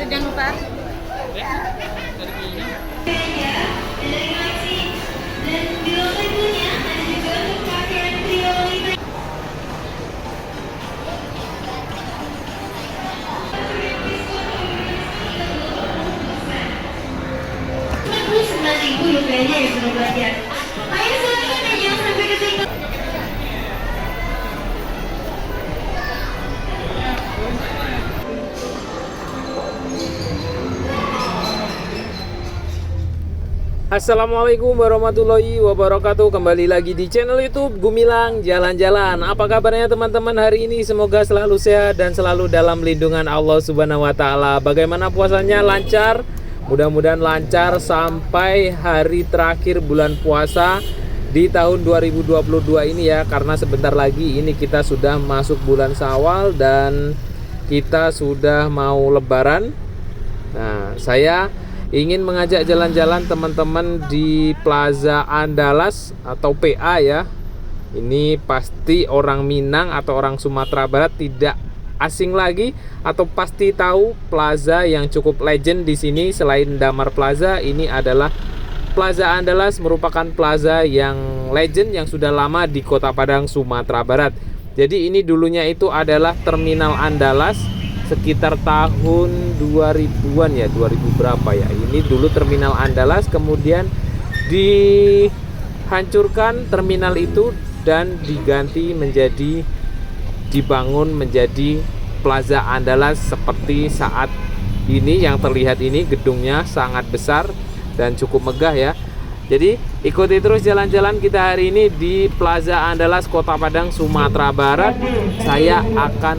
jangan lupa. Rupiahnya ya sudah belajar. Ayo silakan aja sampai ketinggalan. Assalamualaikum warahmatullahi wabarakatuh. Kembali lagi di channel YouTube Gumilang Jalan-Jalan. Apa kabarnya teman-teman hari ini? Semoga selalu sehat dan selalu dalam lindungan Allah Subhanahu wa taala. Bagaimana puasanya? Lancar? Mudah-mudahan lancar sampai hari terakhir bulan puasa di tahun 2022 ini ya. Karena sebentar lagi ini kita sudah masuk bulan Syawal dan kita sudah mau lebaran. Nah, saya ingin mengajak jalan-jalan teman-teman di Plaza Andalas atau PA ya. Ini pasti orang Minang atau orang Sumatera Barat tidak asing lagi atau pasti tahu plaza yang cukup legend di sini. Selain Damar Plaza, ini adalah Plaza Andalas, merupakan plaza yang legend yang sudah lama di Kota Padang, Sumatera Barat. Jadi ini dulunya itu adalah Terminal Andalas sekitar tahun 2000-an ya, 2000 berapa ya. Ini dulu Terminal Andalas, kemudian dihancurkan terminal itu dan dibangun menjadi Plaza Andalas seperti saat ini. Yang terlihat ini gedungnya sangat besar dan cukup megah ya. Jadi ikuti terus jalan-jalan kita hari ini di Plaza Andalas Kota Padang, Sumatera Barat. Saya akan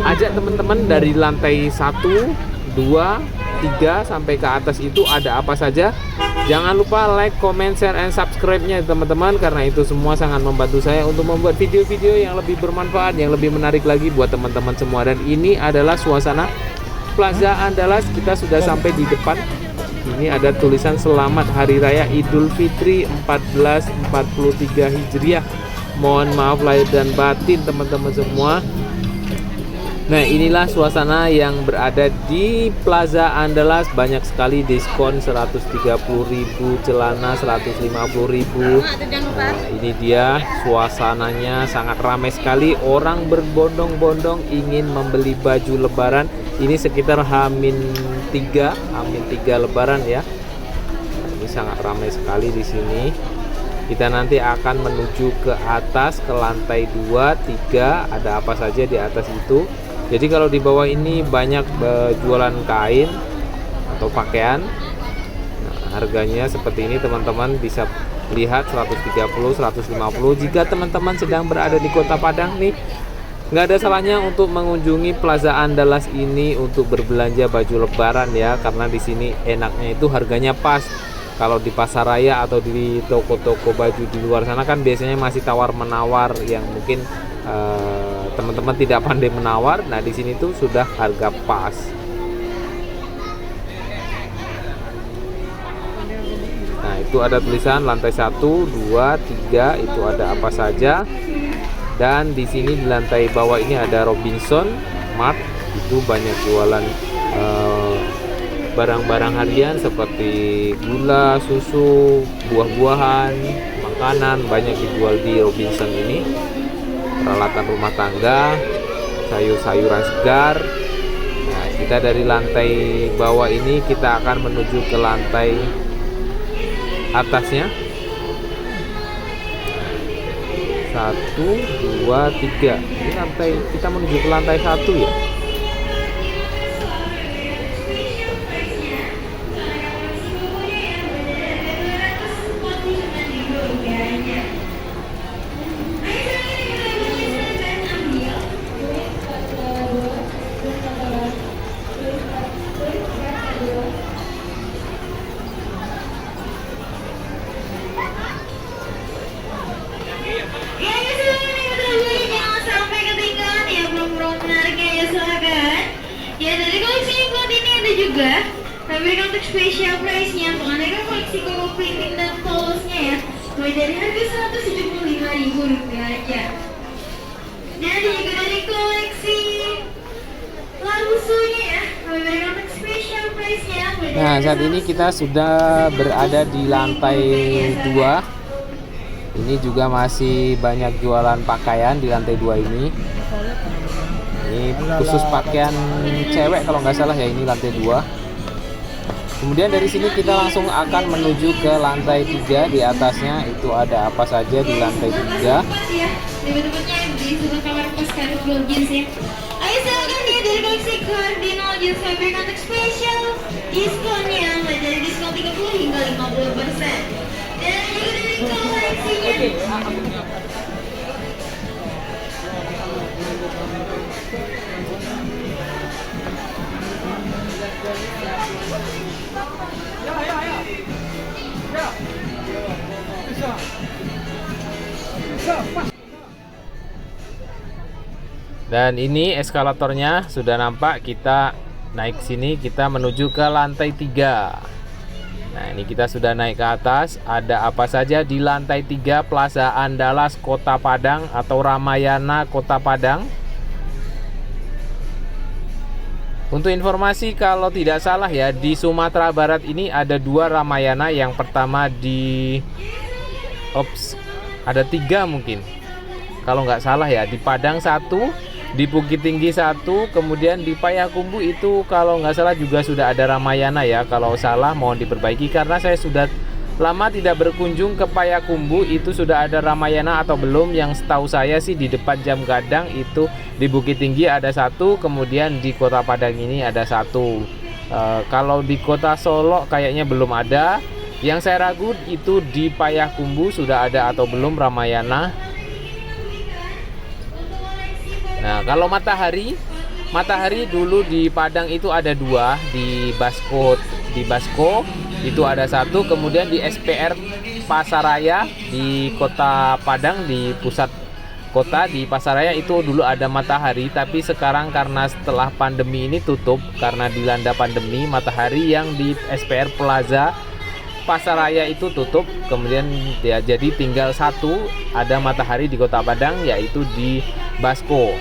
ajak teman-teman dari lantai 1, 2, 3 sampai ke atas itu ada apa saja. Jangan lupa like, comment, share, and subscribe-nya teman-teman, karena itu semua sangat membantu saya untuk membuat video-video yang lebih bermanfaat, yang lebih menarik lagi buat teman-teman semua. Dan ini adalah suasana Plaza Andalas. Kita sudah sampai di depan. Ini ada tulisan Selamat Hari Raya Idul Fitri 1443 Hijriah. Mohon maaf lahir dan batin teman-teman semua. Nah, inilah suasana yang berada di Plaza Andalas. Banyak sekali diskon 130.000, celana 150.000. Nah, ini dia suasananya, sangat ramai sekali. Orang berbondong-bondong ingin membeli baju lebaran. Ini sekitar H-3 lebaran ya. Nah, ini sangat ramai sekali di sini. Kita nanti akan menuju ke atas, ke lantai 2, 3. Ada apa saja di atas itu. Jadi kalau di bawah ini banyak jualan kain atau pakaian. Nah, harganya seperti ini teman-teman bisa lihat 130, 150. Jika teman-teman sedang berada di Kota Padang nih, nggak ada salahnya untuk mengunjungi Plaza Andalas ini untuk berbelanja baju lebaran ya, karena di sini enaknya itu harganya pas. Kalau di pasar raya atau di toko-toko baju di luar sana kan biasanya masih tawar-menawar yang mungkin teman-teman tidak pandai menawar. Nah, di sini tuh sudah harga pas. Nah, itu ada tulisan lantai 1, 2, 3 itu ada apa saja. Dan di sini di lantai bawah ini ada Robinson Mart, itu banyak jualan barang-barang harian seperti gula, susu, buah-buahan, makanan banyak dijual di Robinson ini. Peralatan rumah tangga, sayur-sayuran segar. Nah, kita dari lantai bawah ini kita akan menuju ke lantai atasnya. 1, 2, 3. Ini lantai, kita menuju ke lantai 1 ya. Ya, dari koleksi import ini ada juga memberikan untuk special price-nya untuk aneka koleksi koko printing dan polosnya ya, mulai dari harga Rp175.000 aja. Dan juga dari koleksi larusunya ya, memberikan Nah, saat ini kita sudah berada di lantai 2. Ini juga masih banyak jualan pakaian di lantai 2 ini. Ini khusus pakaian cewek kalau nggak salah ya, ini lantai 2. Kemudian dari sini kita langsung akan menuju ke lantai 3. Di atasnya itu ada apa saja di lantai 3. Debat-debatnya di sebelah kamar kos kardinal jeans ya. Ayo silakan nih dari koleksi kardinal jeans fabric untuk spesial diskonnya mulai dari diskon 30 hingga 50%. Dan juga dari koleksinya. Dan ini eskalatornya sudah nampak, kita naik sini, kita menuju ke lantai 3. Nah, ini kita sudah naik ke atas. Ada apa saja di lantai 3 Plaza Andalas Kota Padang atau Ramayana Kota Padang? Untuk informasi, kalau tidak salah ya, di Sumatera Barat ini ada 2 Ramayana. Yang pertama ada 3 mungkin, kalau nggak salah ya, di Padang 1, di Bukit Tinggi 1, kemudian di Payakumbuh itu kalau nggak salah juga sudah ada Ramayana ya. Kalau salah mohon diperbaiki, karena saya sudah lama tidak berkunjung ke Payakumbuh. Itu sudah ada Ramayana atau belum? Yang setahu saya sih di depan Jam Gadang itu di Bukit Tinggi ada 1, kemudian di Kota Padang ini ada 1. Kalau di Kota Solo kayaknya belum ada. Yang saya ragu itu di Payakumbuh sudah ada atau belum Ramayana. Nah, kalau matahari dulu di Padang itu ada 2, di Basko itu ada 1, kemudian di SPR Pasaraya di Kota Padang, di pusat kota di Pasaraya itu dulu ada matahari, tapi sekarang karena setelah pandemi ini tutup karena dilanda pandemi. Matahari yang di SPR Plaza Pasaraya itu tutup, kemudian ya jadi tinggal 1 ada matahari di Kota Padang, yaitu di Basko.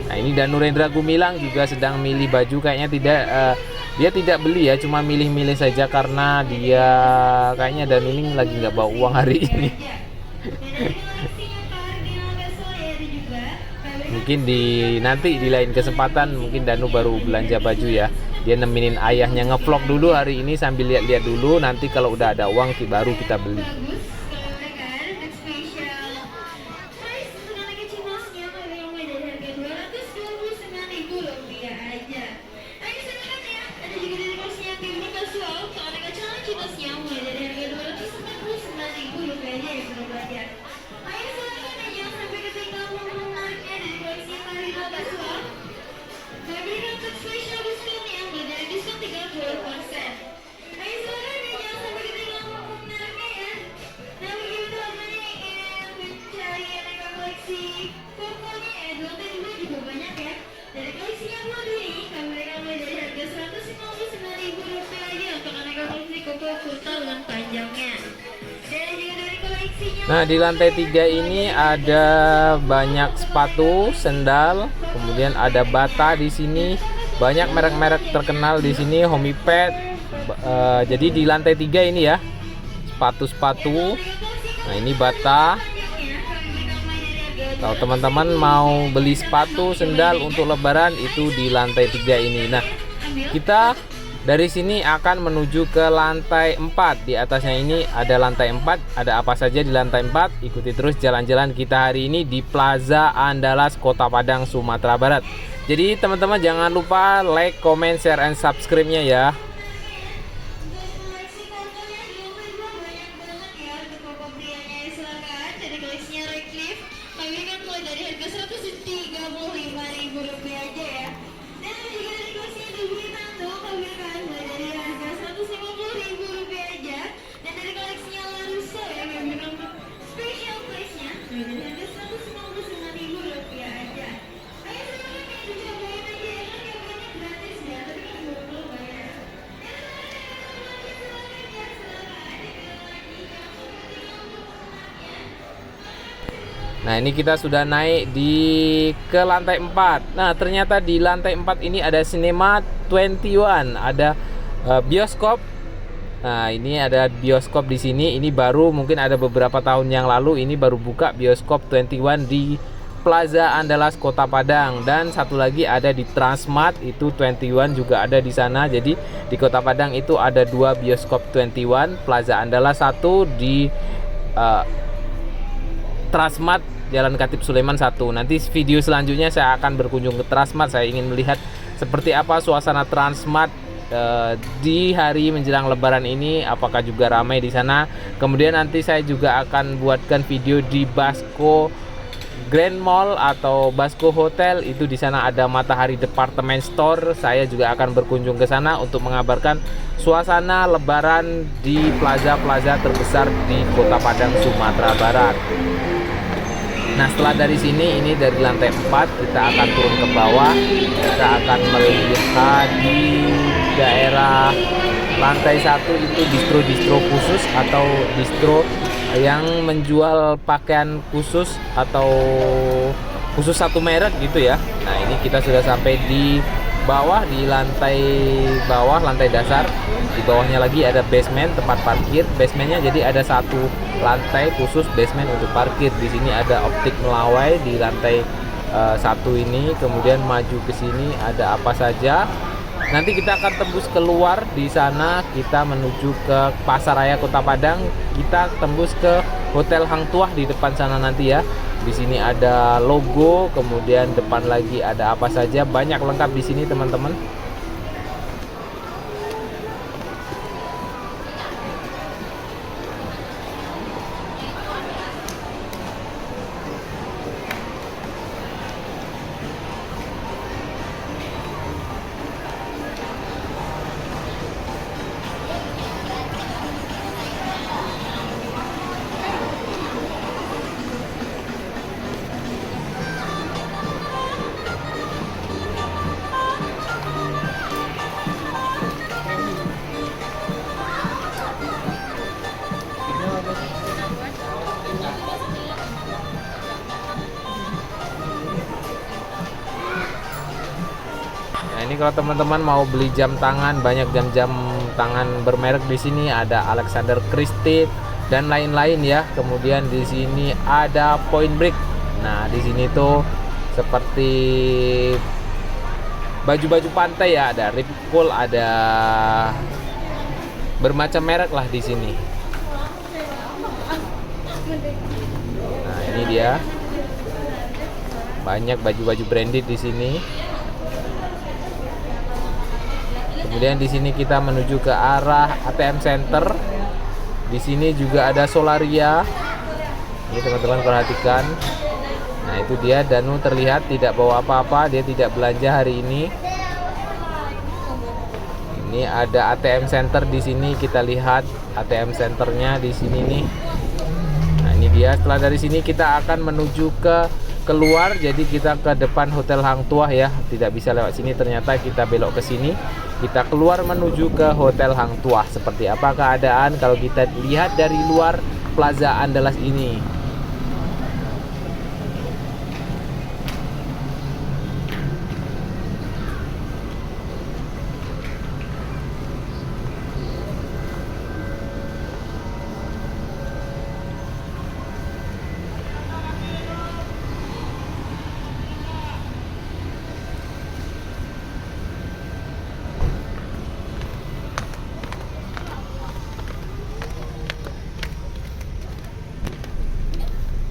Nah, ini Danu Rendra Gumilang juga sedang milih baju, kayaknya dia tidak beli ya, cuma milih-milih saja karena dia kayaknya Danu ini lagi nggak bawa uang hari ini. Mungkin nanti di lain kesempatan mungkin Danu baru belanja baju ya. Dia nemenin ayahnya ngevlog dulu hari ini sambil lihat-lihat dulu, nanti kalau udah ada uang baru kita beli. Nah, di lantai 3 ini ada banyak sepatu, sendal, kemudian ada bata di sini, banyak merek-merek terkenal di sini, Homipad. Jadi di lantai 3 ini ya, sepatu-sepatu. Nah, ini bata. Kalau teman-teman mau beli sepatu, sendal untuk lebaran itu di lantai 3 ini. Nah, kita dari sini akan menuju ke lantai 4. Di atasnya ini ada lantai 4. Ada apa saja di lantai 4? Ikuti terus jalan-jalan kita hari ini di Plaza Andalas Kota Padang, Sumatera Barat. Jadi teman-teman jangan lupa like, comment, share, and subscribe-nya ya. Nah, ini kita sudah naik ke lantai 4. Nah, ternyata di lantai 4 ini ada Cinema 21, ada bioskop. Nah, ini ada bioskop di sini. Ini baru mungkin ada beberapa tahun yang lalu ini baru buka bioskop 21 di Plaza Andalas Kota Padang, dan satu lagi ada di Transmart, itu 21 juga ada di sana. Jadi di Kota Padang itu ada 2 bioskop 21, Plaza Andalas 1, di Transmart Jalan Khatib Sulaiman 1. Nanti video selanjutnya saya akan berkunjung ke Transmart. Saya ingin melihat seperti apa suasana Transmart di hari menjelang Lebaran ini, apakah juga ramai di sana. Kemudian nanti saya juga akan buatkan video di Basco Grand Mall atau Basco Hotel, itu di sana ada Matahari Department Store. Saya juga akan berkunjung ke sana untuk mengabarkan suasana Lebaran di plaza-plaza terbesar di Kota Padang, Sumatera Barat. Nah, setelah dari sini, ini dari lantai 4 kita akan turun ke bawah. Kita akan melihat di daerah lantai 1 itu distro-distro khusus atau distro yang menjual pakaian khusus atau khusus satu merek gitu ya. Nah, ini kita sudah sampai di bawah, di lantai bawah, lantai dasar. Di bawahnya lagi ada basement, tempat parkir. Basementnya jadi ada satu lantai khusus basement untuk parkir. Di sini ada Optik Melawai di lantai 1 ini. Kemudian maju ke sini ada apa saja. Nanti kita akan tembus keluar di sana, kita menuju ke Pasar Raya Kota Padang. Kita tembus ke Hotel Hang Tuah di depan sana nanti ya. Di sini ada logo, kemudian depan lagi ada apa saja, banyak lengkap di sini teman-teman. Ini kalau teman-teman mau beli jam tangan, banyak jam-jam tangan bermerek di sini, ada Alexander Christie dan lain-lain ya. Kemudian di sini ada Point Break. Nah, di sini tuh seperti baju-baju pantai ya, ada Rip Curl, ada bermacam merek lah di sini. Nah, ini dia. Banyak baju-baju branded di sini. Kemudian di sini kita menuju ke arah ATM Center. Di sini juga ada Solaria. Ini teman-teman perhatikan. Nah, itu dia, Danu terlihat tidak bawa apa-apa, dia tidak belanja hari ini. Ini ada ATM Center di sini, kita lihat ATM Centernya di sini nih. Nah, ini dia. Setelah dari sini kita akan menuju ke keluar, jadi kita ke depan Hotel Hang Tuah ya. Tidak bisa lewat sini, ternyata kita belok ke sini. Kita keluar menuju ke Hotel Hang Tuah. Seperti apa keadaan kalau kita lihat dari luar Plaza Andalas ini?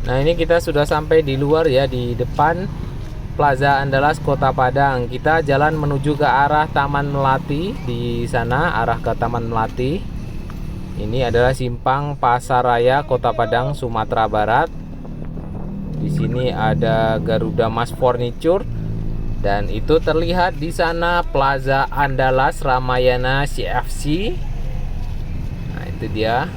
Nah, ini kita sudah sampai di luar ya, di depan Plaza Andalas Kota Padang. Kita jalan menuju ke arah Taman Melati. Di sana arah ke Taman Melati. Ini adalah simpang Pasar Raya Kota Padang, Sumatera Barat. Di sini ada Garuda Mas Furniture, dan itu terlihat di sana Plaza Andalas Ramayana CFC. Nah, itu dia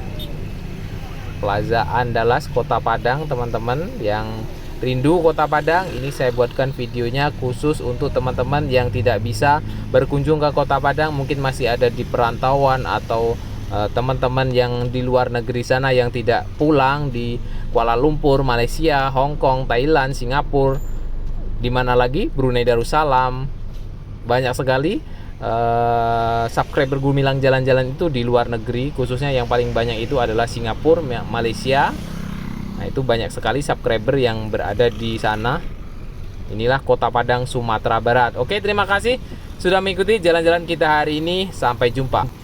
Plaza Andalas Kota Padang, teman-teman yang rindu Kota Padang. Ini saya buatkan videonya khusus untuk teman-teman yang tidak bisa berkunjung ke Kota Padang, mungkin masih ada di perantauan atau teman-teman yang di luar negeri sana yang tidak pulang di Kuala Lumpur, Malaysia, Hong Kong, Thailand, Singapura, di mana lagi, Brunei Darussalam, banyak sekali subscriber Gumilang Jalan-Jalan itu di luar negeri, khususnya yang paling banyak itu adalah Singapura, Malaysia. Nah, itu banyak sekali subscriber yang berada di sana. Inilah Kota Padang, Sumatera Barat. Oke, terima kasih sudah mengikuti jalan-jalan kita hari ini. Sampai jumpa.